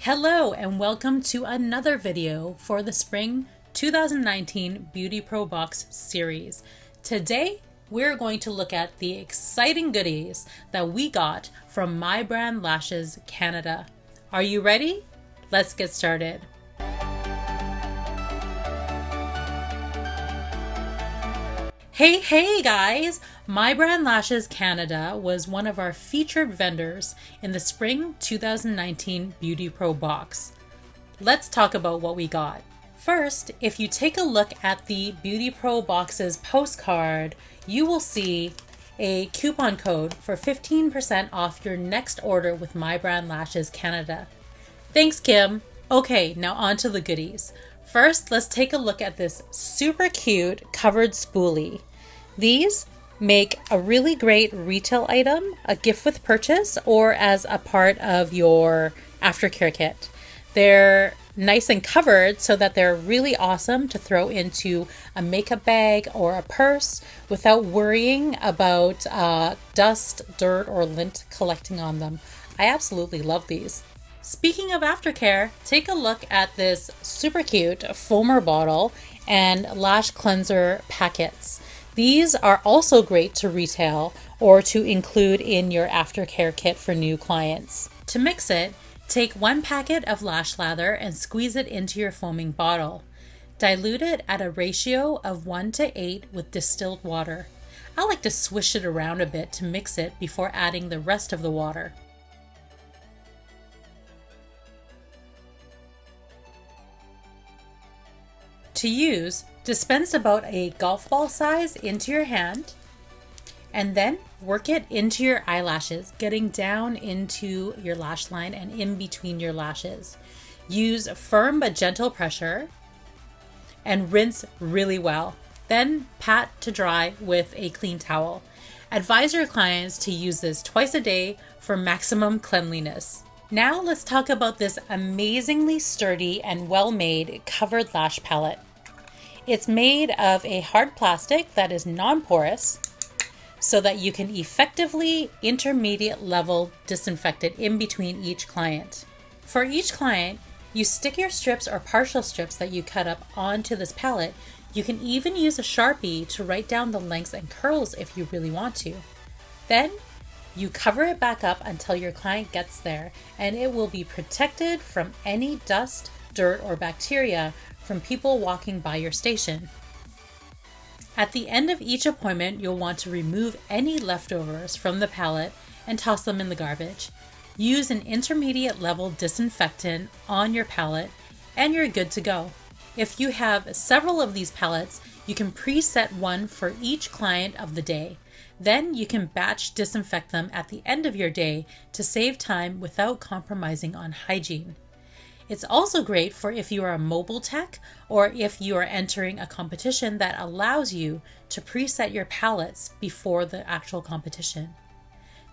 Hello and welcome to another video for the Spring 2019 BeautyPro Box series. Today, we're going to look at the exciting goodies that we got from My Brand Lashes Canada. Are you ready? Let's get started. Hey guys! My Brand Lashes Canada was one of our featured vendors in the Spring 2019 BeautyPro Box. Let's talk about what we got. First, if you take a look at the BeautyPro Box's postcard, you will see a coupon code for 15% off your next order with My Brand Lashes Canada. Thanks, Kim! Okay, now on to the goodies. First, let's take a look at this super cute covered spoolie. These make a really great retail item, a gift with purchase, or as a part of your aftercare kit. They're nice and covered so that they're really awesome to throw into a makeup bag or a purse without worrying about dust, dirt, or lint collecting on them. I absolutely love these. Speaking of aftercare, take a look at this super cute foamer bottle and lash cleanser packets. These are also great to retail or to include in your aftercare kit for new clients. To mix it, take 1 packet of lash lather and squeeze it into your foaming bottle. Dilute it at a ratio of 1:8 with distilled water. I like to swish it around a bit to mix it before adding the rest of the water. To use, dispense about a golf ball size into your hand and then work it into your eyelashes, getting down into your lash line and in between your lashes. Use firm but gentle pressure and rinse really well. Then pat to dry with a clean towel. Advise your clients to use this twice a day for maximum cleanliness. Now let's talk about this amazingly sturdy and well-made covered lash palette. It's made of a hard plastic that is non-porous so that you can effectively intermediate level disinfect it in between each client. For each client, you stick your strips or partial strips that you cut up onto this palette. You can even use a Sharpie to write down the lengths and curls if you really want to. Then you cover it back up until your client gets there, and it will be protected from any dust, dirt, or bacteria from people walking by your station. At the end of each appointment, you'll want to remove any leftovers from the palette and toss them in the garbage. Use an intermediate level disinfectant on your palette and you're good to go. If you have several of these palettes, you can preset one for each client of the day. Then you can batch disinfect them at the end of your day to save time without compromising on hygiene. It's also great for if you are a mobile tech or if you are entering a competition that allows you to preset your palettes before the actual competition.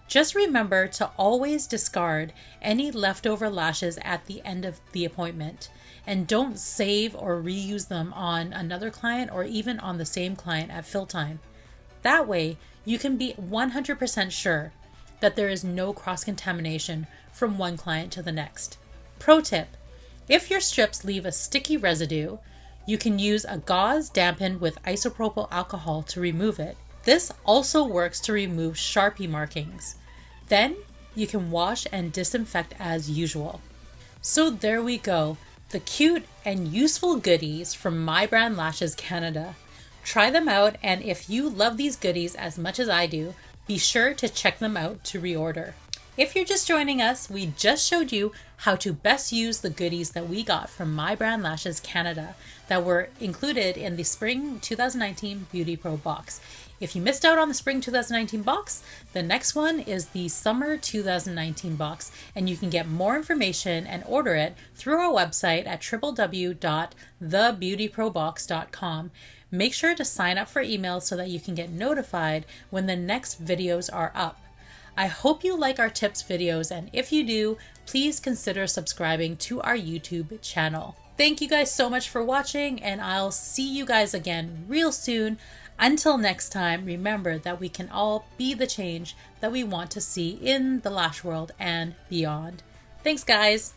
Just remember to always discard any leftover lashes at the end of the appointment, and don't save or reuse them on another client or even on the same client at fill time. That way, you can be 100% sure that there is no cross-contamination from one client to the next. Pro tip: if your strips leave a sticky residue, you can use a gauze dampened with isopropyl alcohol to remove it. This also works to remove Sharpie markings. Then you can wash and disinfect as usual. So there we go, the cute and useful goodies from My Brand Lashes Canada. Try them out, and if you love these goodies as much as I do, be sure to check them out to reorder. If you're just joining us, we just showed you how to best use the goodies that we got from My Brand Lashes Canada that were included in the Spring 2019 BeautyPro Box. If you missed out on the Spring 2019 box, the next one is the Summer 2019 box, and you can get more information and order it through our website at www.thebeautyprobox.com. Make sure to sign up for emails so that you can get notified when the next videos are up. I hope you like our tips videos, and if you do, please consider subscribing to our YouTube channel. Thank you guys so much for watching, and I'll see you guys again real soon. Until next time, remember that we can all be the change that we want to see in the lash world and beyond. Thanks, guys.